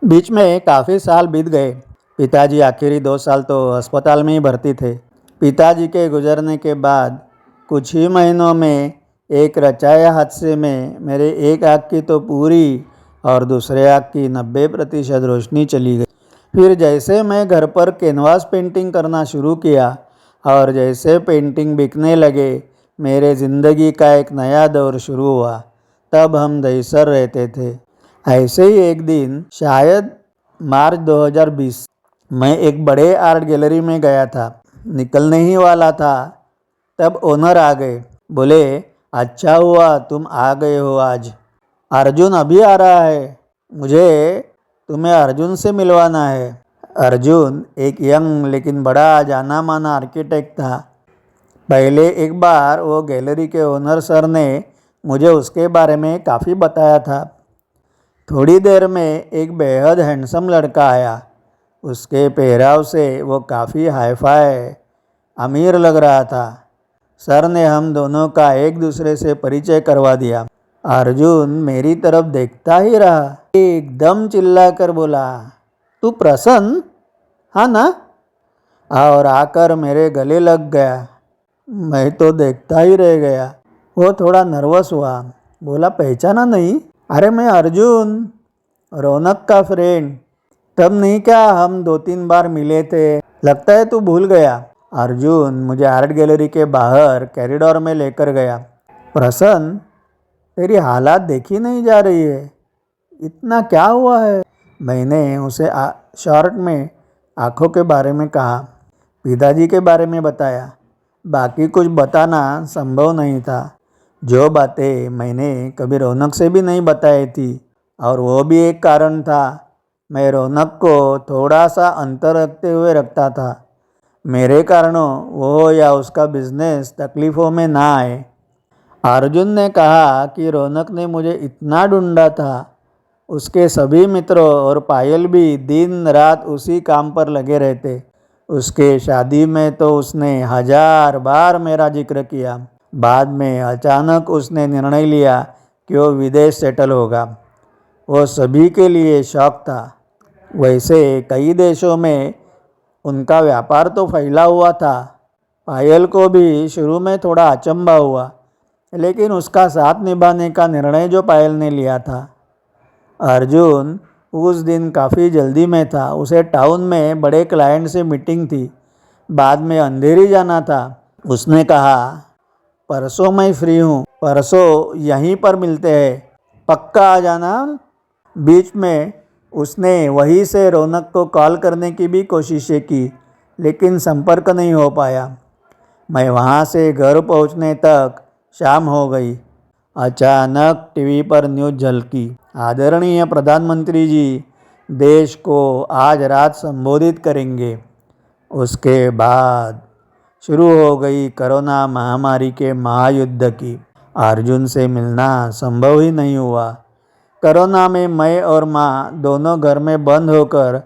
बीच में काफ़ी साल बीत गए। पिताजी आखिरी 2 साल तो अस्पताल में ही भर्ती थे। पिताजी के गुजरने के बाद कुछ ही महीनों में एक रचाया हादसे में मेरे एक आँख की तो पूरी और दूसरे आँख की 90% रोशनी चली गई। फिर जैसे मैं घर पर कैनवास पेंटिंग करना शुरू किया और जैसे पेंटिंग बिकने लगे, मेरे ज़िंदगी का एक नया दौर शुरू हुआ। तब हम दहीसर रहते थे। ऐसे ही एक दिन, शायद मार्च 2020, मैं एक बड़े आर्ट गैलरी में गया था। निकलने ही वाला था, तब ओनर आ गए। बोले, अच्छा हुआ तुम आ गए हो आज। अर्जुन अभी आ रहा है, मुझे तुम्हें अर्जुन से मिलवाना है। अर्जुन एक यंग लेकिन बड़ा जाना माना आर्किटेक्ट था। पहले एक बार वो गैलरी के ओनर सर ने मुझे उसके बारे में काफ़ी बताया था। थोड़ी देर में एक बेहद हैंडसम लड़का आया। उसके पहराव से वो काफ़ी हाई-फाई अमीर लग रहा था। सर ने हम दोनों का एक दूसरे से परिचय करवा दिया। अर्जुन मेरी तरफ देखता ही रहा, एकदम चिल्लाकर बोला, तू प्रसन्न, हाँ ना? और आकर मेरे गले लग गया। मैं तो देखता ही रह गया। वो थोड़ा नर्वस हुआ, बोला, पहचाना नहीं? अरे मैं अर्जुन, रौनक का फ्रेंड। तब नहीं क्या हम 2-3 बार मिले थे, लगता है तू भूल गया। अर्जुन मुझे आर्ट गैलरी के बाहर कॉरिडोर में लेकर गया। प्रसन्न, तेरी हालात देखी नहीं जा रही है, इतना क्या हुआ है? मैंने उसे शॉर्ट में आँखों के बारे में कहा, पिताजी के बारे में बताया। बाकी कुछ बताना संभव नहीं था। जो बातें मैंने कभी रौनक से भी नहीं बताई थी, और वो भी एक कारण था। मैं रौनक को थोड़ा सा अंतर रखते हुए रखता था। मेरे कारणों वो या उसका बिजनेस तकलीफ़ों में ना आए। अर्जुन ने कहा कि रौनक ने मुझे इतना ढूंढा था। उसके सभी मित्रों और पायल भी दिन रात उसी काम पर लगे रहते। उसके शादी में तो उसने 1000 बार मेरा जिक्र किया। बाद में अचानक उसने निर्णय लिया कि वो विदेश सेटल होगा। वो सभी के लिए शौक था। वैसे कई देशों में उनका व्यापार तो फैला हुआ था। पायल को भी शुरू में थोड़ा अचंभा हुआ, लेकिन उसका साथ निभाने का निर्णय जो पायल ने लिया था। अर्जुन उस दिन काफ़ी जल्दी में था। उसे टाउन में बड़े क्लाइंट से मीटिंग थी। बाद में अंधेरी जाना था। उसने कहा, परसों मैं फ्री हूँ, परसों यहीं पर मिलते हैं, पक्का आ जाना। बीच में उसने वहीं से रौनक को कॉल करने की भी कोशिशें की, लेकिन संपर्क नहीं हो पाया। मैं वहाँ से घर पहुँचने तक शाम हो गई। अचानक टीवी पर न्यूज़ झलकी, आदरणीय प्रधानमंत्री जी देश को आज रात संबोधित करेंगे। उसके बाद शुरू हो गई कोरोना महामारी के महायुद्ध की। अर्जुन से मिलना संभव ही नहीं हुआ। कोरोना में मैं और माँ दोनों घर में बंद होकर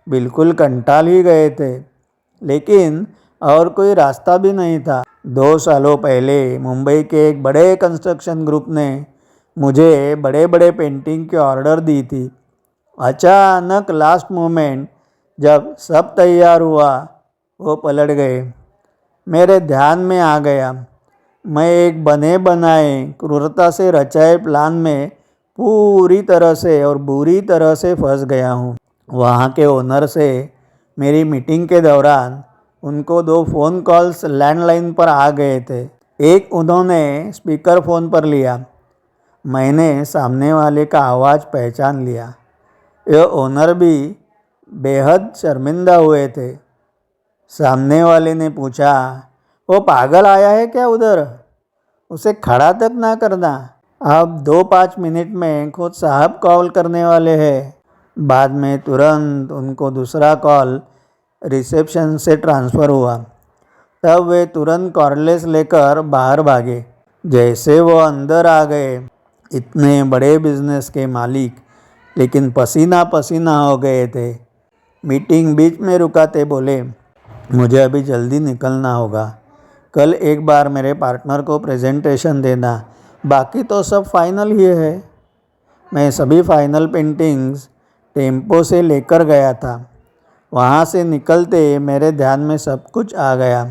बिल्कुल कंटाल ही गए थे, लेकिन और कोई रास्ता भी नहीं था। 2 सालों पहले मुंबई के एक बड़े कंस्ट्रक्शन ग्रुप ने मुझे बड़े बड़े पेंटिंग के ऑर्डर दी थी। अचानक लास्ट मोमेंट जब सब तैयार हुआ, वो पलट गए। मेरे ध्यान में आ गया, मैं एक बने बनाए क्रूरता से रचाए प्लान में पूरी तरह से और बुरी तरह से फंस गया हूँ। वहाँ के ओनर से मेरी मीटिंग के दौरान उनको 2 फ़ोन कॉल्स लैंडलाइन पर आ गए थे। एक उन्होंने स्पीकर फ़ोन पर लिया। मैंने सामने वाले का आवाज़ पहचान लिया। ये ओनर भी बेहद शर्मिंदा हुए थे। सामने वाले ने पूछा, वो पागल आया है क्या उधर? उसे खड़ा तक ना करना। अब 2-5 मिनट में खुद साहब कॉल करने वाले हैं। बाद में तुरंत उनको दूसरा कॉल रिसेप्शन से ट्रांसफ़र हुआ। तब वे तुरंत कॉर्डलेस लेकर बाहर भागे। जैसे वो अंदर आ गए, इतने बड़े बिजनेस के मालिक लेकिन पसीना पसीना हो गए थे। मीटिंग बीच में रुकाते बोले, मुझे अभी जल्दी निकलना होगा। कल एक बार मेरे पार्टनर को प्रेजेंटेशन देना, बाकी तो सब फाइनल ही है। मैं सभी फाइनल पेंटिंग्स टेम्पो से लेकर गया था। वहाँ से निकलते मेरे ध्यान में सब कुछ आ गया।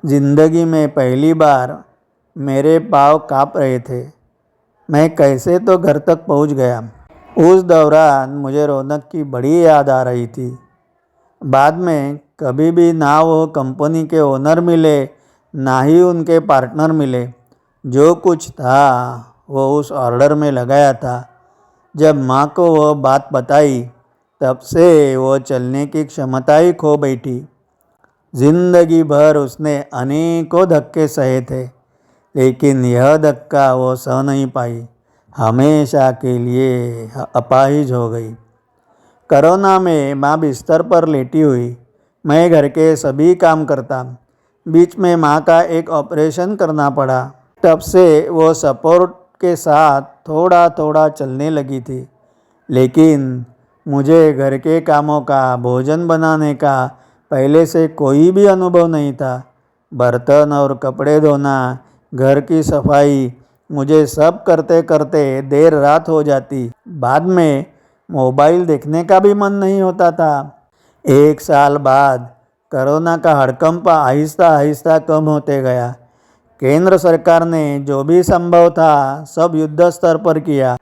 जिंदगी में पहली बार मेरे पाँव काँप रहे थे। मैं कैसे तो घर तक पहुँच गया। उस दौरान मुझे रौनक की बड़ी याद आ रही थी। बाद में कभी भी ना वो कंपनी के ओनर मिले, ना ही उनके पार्टनर मिले। जो कुछ था वो उस ऑर्डर में लगाया था। जब माँ को वो बात बताई तब से वो चलने की क्षमता ही खो बैठी। जिंदगी भर उसने अनेकों धक्के सहे थे, लेकिन यह धक्का वो सह नहीं पाई। हमेशा के लिए अपाहिज हो गई। कोरोना में माँ बिस्तर पर लेटी हुई। मैं घर के सभी काम करता। बीच में माँ का एक ऑपरेशन करना पड़ा। तब से वो सपोर्ट के साथ थोड़ा थोड़ा चलने लगी थी। लेकिन मुझे घर के कामों का, भोजन बनाने का पहले से कोई भी अनुभव नहीं था। बर्तन और कपड़े धोना, घर की सफाई, मुझे सब करते करते देर रात हो जाती। बाद में मोबाइल देखने का भी मन नहीं होता था। 1 साल बाद कोरोना का हड़कंप आहिस्ता आहिस्ता कम होते गया। केंद्र सरकार ने जो भी संभव था सब युद्ध स्तर पर किया।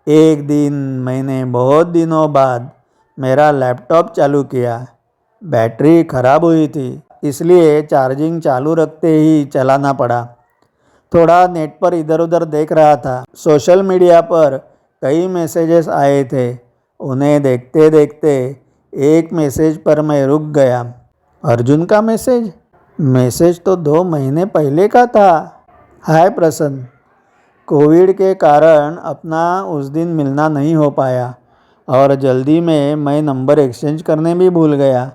एक दिन मैंने बहुत दिनों बाद मेरा लैपटॉप चालू किया। बैटरी खराब हुई थी, इसलिए चार्जिंग चालू रखते ही चलाना पड़ा। थोड़ा नेट पर इधर उधर देख रहा था। सोशल मीडिया पर कई मैसेजेस आए थे। उन्हें देखते देखते एक मैसेज पर मैं रुक गया। अर्जुन का मैसेज? मैसेज तो 2 महीने पहले का था। हाय प्रसन्न, कोविड के कारण अपना उस दिन मिलना नहीं हो पाया और जल्दी में मैं नंबर एक्सचेंज करने भी भूल गया।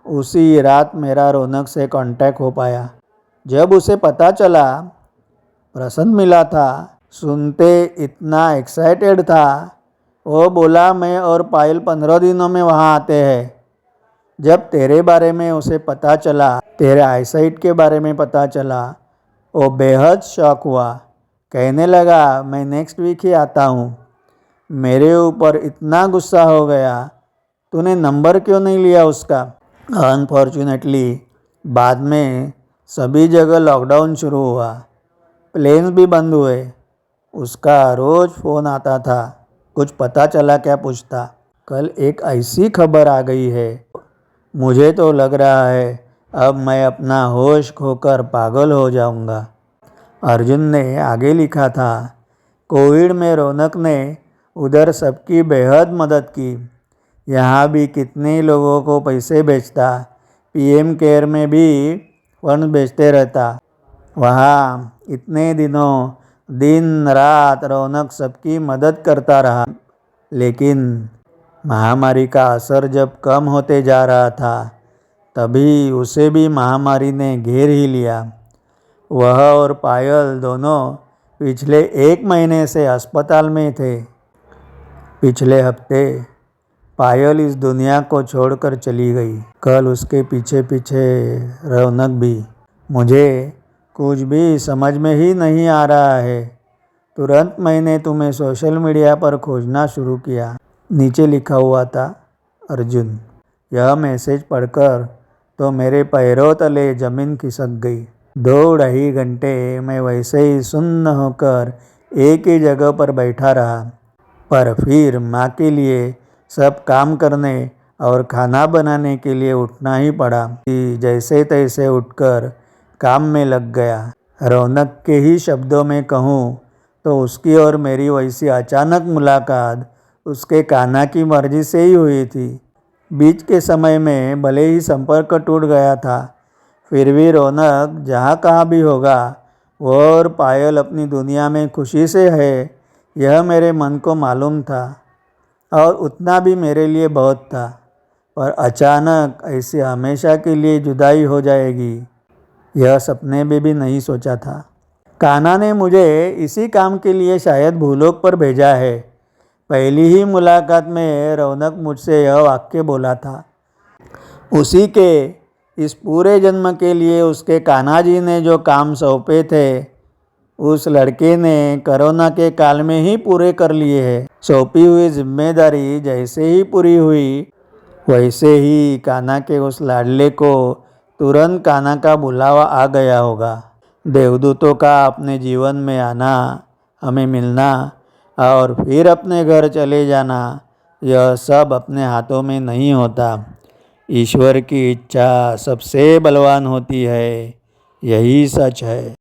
उसी रात मेरा रौनक से कांटेक्ट हो पाया। जब उसे पता चला प्रसन्न मिला था, सुनते इतना एक्साइटेड था। वो बोला मैं और पायल 15 दिनों में वहाँ आते हैं। जब तेरे बारे में उसे पता चला, तेरे आईसाइट के बारे में पता चला, वो बेहद शॉक हुआ। कहने लगा मैं नेक्स्ट वीक ही आता हूँ। मेरे ऊपर इतना गुस्सा हो गया, तूने नंबर क्यों नहीं लिया उसका? अनफॉर्चुनेटली बाद में सभी जगह लॉकडाउन शुरू हुआ, प्लेन्स भी बंद हुए। उसका रोज़ फ़ोन आता था, कुछ पता चला क्या पूछता। कल एक ऐसी खबर आ गई है, मुझे तो लग रहा है अब मैं अपना होश खोकर पागल हो जाऊंगा। अर्जुन ने आगे लिखा था, कोविड में रौनक ने उधर सबकी बेहद मदद की। यहाँ भी कितने लोगों को पैसे भेजता, पीएम केयर में भी फंड भेजते रहता। वहाँ इतने दिनों दिन रात रौनक सबकी मदद करता रहा। लेकिन महामारी का असर जब कम होते जा रहा था, तभी उसे भी महामारी ने घेर ही लिया। वह और पायल दोनों पिछले 1 महीने से अस्पताल में थे। पिछले हफ्ते पायल इस दुनिया को छोड़कर चली गई। कल उसके पीछे पीछे रौनक भी। मुझे कुछ भी समझ में ही नहीं आ रहा है। तुरंत मैंने तुम्हें सोशल मीडिया पर खोजना शुरू किया। नीचे लिखा हुआ था, अर्जुन। यह मैसेज पढ़कर तो मेरे पैरों तले ज़मीन खिसक गई। 2 ढाई घंटे मैं वैसे ही सुन्न होकर एक ही जगह पर बैठा रहा। पर फिर माँ के लिए सब काम करने और खाना बनाने के लिए उठना ही पड़ा। जैसे तैसे उठकर काम में लग गया। रौनक के ही शब्दों में कहूँ तो उसकी और मेरी वैसी अचानक मुलाकात उसके कान्हा की मर्जी से ही हुई थी। बीच के समय में भले ही संपर्क टूट गया था, फिर भी रौनक जहाँ कहाँ भी होगा, वो और पायल अपनी दुनिया में खुशी से है, यह मेरे मन को मालूम था और उतना भी मेरे लिए बहुत था। पर अचानक ऐसी हमेशा के लिए जुदाई हो जाएगी, यह सपने में भी नहीं सोचा था। कान्हा ने मुझे इसी काम के लिए शायद भूलोक पर भेजा है। पहली ही मुलाकात में रौनक मुझसे यह वाक्य बोला था। उसी के इस पूरे जन्म के लिए उसके कान्हा जी ने जो काम सौंपे थे, उस लड़के ने कोरोना के काल में ही पूरे कर लिए हैं। सौंपी हुई जिम्मेदारी जैसे ही पूरी हुई वैसे ही कान्हा के उस लाडले को तुरंत कान्हा का बुलावा आ गया होगा। देवदूतों का अपने जीवन में आना, हमें मिलना और फिर अपने घर चले जाना, यह सब अपने हाथों में नहीं होता। ईश्वर की इच्छा सबसे बलवान होती है, यही सच है।